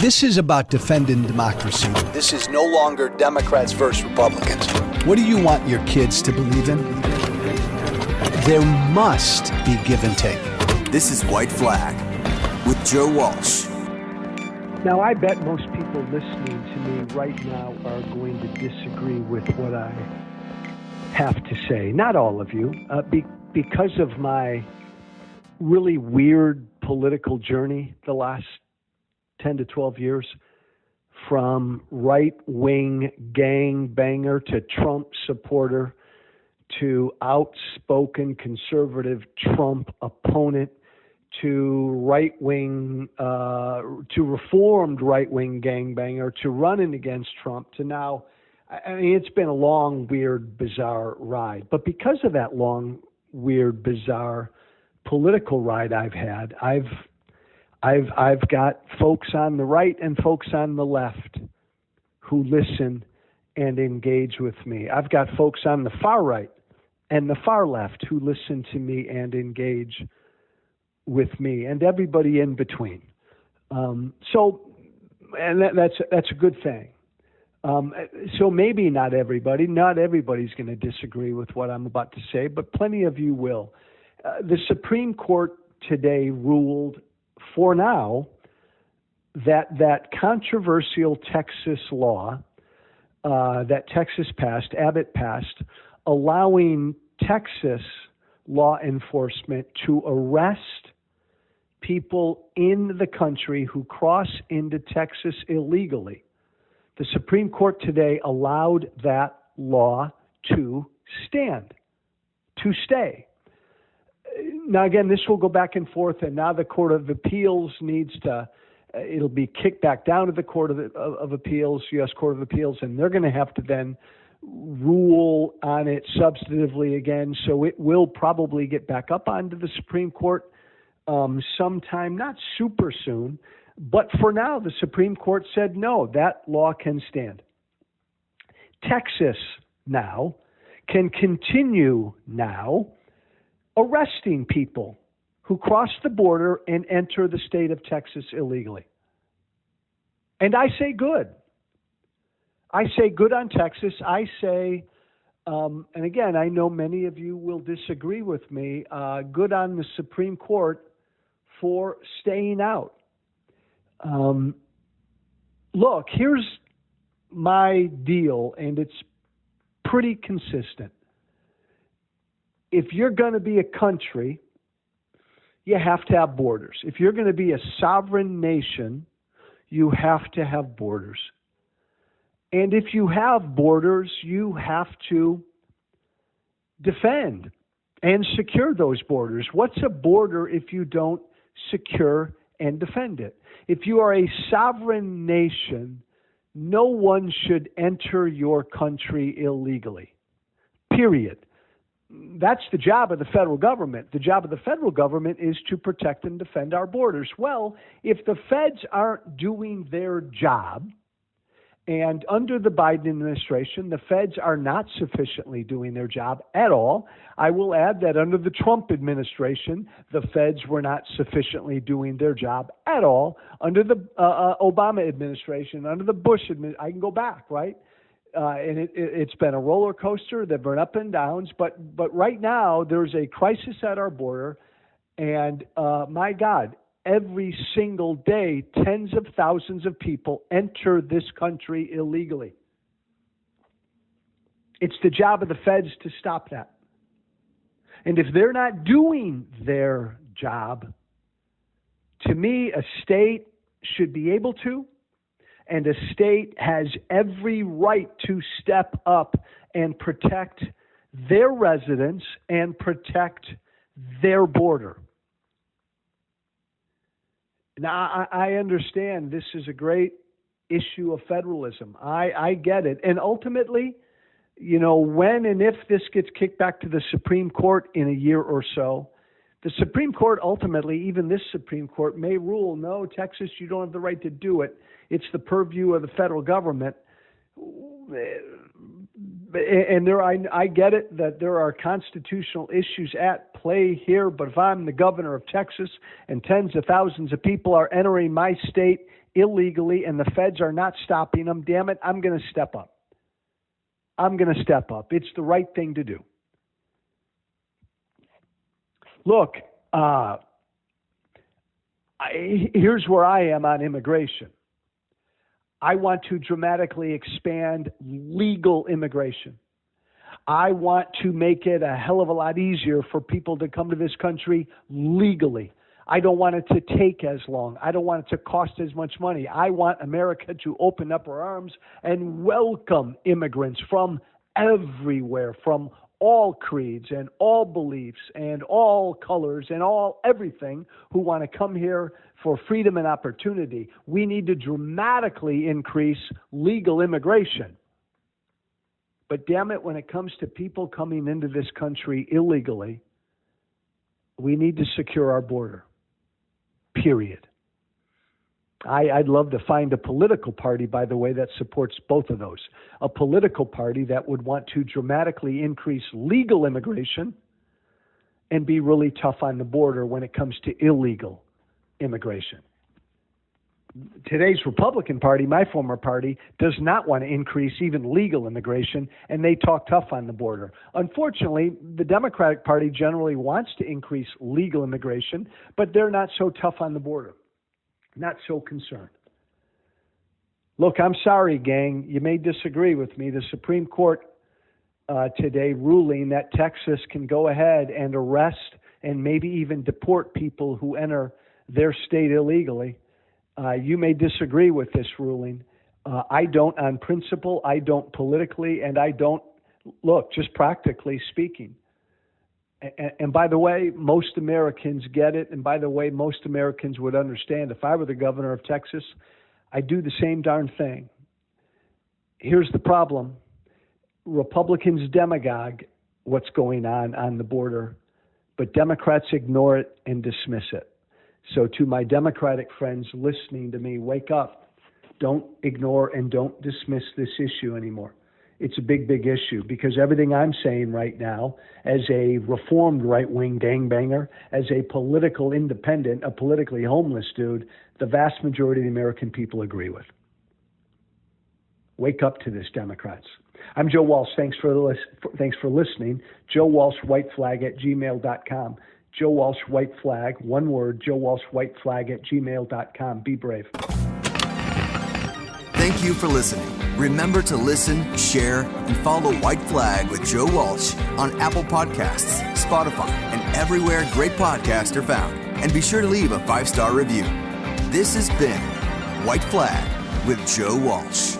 This is about defending democracy. This is no longer Democrats versus Republicans. What do you want your kids to believe in? There must be give and take. This is White Flag with Joe Walsh. Now, I bet most people listening to me right now are going to disagree with what I have to say. Not all of you, because of my really weird political journey the last 10 to 12 years, from right-wing gangbanger to Trump supporter to outspoken conservative Trump opponent to right-wing, to reformed right-wing gangbanger to running against Trump to now. I mean, it's been a long, weird, bizarre ride. But because of that long, weird, bizarre political ride I've had, I've got folks on the right and folks on the left who listen and engage with me. I've got folks on the far right and the far left who listen to me and engage with me, and everybody in between. That's a good thing. So maybe not everybody's going to disagree with what I'm about to say, but plenty of you will. The Supreme Court today ruled, for now, that controversial Texas law that Texas passed, Abbott passed, allowing Texas law enforcement to arrest people in the country who cross into Texas illegally. The Supreme Court today allowed that law to stay. Now, again, this will go back and forth, and now the Court of Appeals it'll be kicked back down to the Court of Appeals, U.S. Court of Appeals, and they're going to have to then rule on it substantively again. So it will probably get back up onto the Supreme Court sometime, not super soon. But for now, the Supreme Court said, no, that law can stand. Texas now can continue now arresting people who cross the border and enter the state of Texas illegally. And I say good. I say good on Texas. I say, and again, I know many of you will disagree with me, good on the Supreme Court for staying out. Look, here's my deal, and it's pretty consistent. If you're going to be a country, you have to have borders. If you're going to be a sovereign nation, you have to have borders. And if you have borders, you have to defend and secure those borders. What's a border if you don't secure and defend it? If you are a sovereign nation, no one should enter your country illegally. Period. That's the job of the federal government. The job of the federal government is to protect and defend our borders. Well, if the feds aren't doing their job, and under the Biden administration, the feds are not sufficiently doing their job at all. I will add that under the Trump administration, the feds were not sufficiently doing their job at all. Under the Obama administration, under the Bush administration, I can go back, right? And it's been a roller coaster. They've been up and downs. But right now, there's a crisis at our border. And my God, every single day, tens of thousands of people enter this country illegally. It's the job of the feds to stop that. And if they're not doing their job, to me, a state should be able to, and a state has every right to step up and protect their residents and protect their border. Now, I understand this is a great issue of federalism. I get it. And ultimately, when and if this gets kicked back to the Supreme Court in a year or so, the Supreme Court ultimately, even this Supreme Court, may rule, no, Texas, you don't have the right to do it. It's the purview of the federal government. And I get it that there are constitutional issues at play here, but if I'm the governor of Texas and tens of thousands of people are entering my state illegally and the feds are not stopping them, damn it, I'm going to step up. I'm going to step up. It's the right thing to do. Look, here's where I am on immigration. I want to dramatically expand legal immigration. I want to make it a hell of a lot easier for people to come to this country legally. I don't want it to take as long. I don't want it to cost as much money. I want America to open up her arms and welcome immigrants from everywhere, from all creeds and all beliefs and all colors and all everything who want to come here for freedom and opportunity. We need to dramatically increase legal immigration. But damn it, when it comes to people coming into this country illegally, we need to secure our border. Period. I'd love to find a political party, by the way, that supports both of those. A political party that would want to dramatically increase legal immigration and be really tough on the border when it comes to illegal immigration. Today's Republican Party, my former party, does not want to increase even legal immigration, and they talk tough on the border. Unfortunately, the Democratic Party generally wants to increase legal immigration, but they're not so tough on the border. Not so concerned. Look, I'm sorry, gang. You may disagree with me. The Supreme Court today ruling that Texas can go ahead and arrest and maybe even deport people who enter their state illegally. You may disagree with this ruling. I don't on principle, I don't politically, and I don't, look, just practically speaking. And by the way, most Americans get it. And by the way, most Americans would understand if I were the governor of Texas, I'd do the same darn thing. Here's the problem. Republicans demagogue what's going on the border, but Democrats ignore it and dismiss it. So to my Democratic friends listening to me, wake up. Don't ignore and don't dismiss this issue anymore. It's a big, big issue because everything I'm saying right now, as a reformed right-wing gangbanger, as a political independent, a politically homeless dude, the vast majority of the American people agree with. Wake up to this, Democrats. I'm Joe Walsh. Thanks for listening. Joe Walsh, whiteflag@gmail.com. Joe Walsh, white flag, one word, Joe Walsh, white flag @gmail.com. Be brave. Thank you for listening. Remember to listen, share, and follow White Flag with Joe Walsh on Apple Podcasts, Spotify, and everywhere great podcasts are found. And be sure to leave a 5-star review. This has been White Flag with Joe Walsh.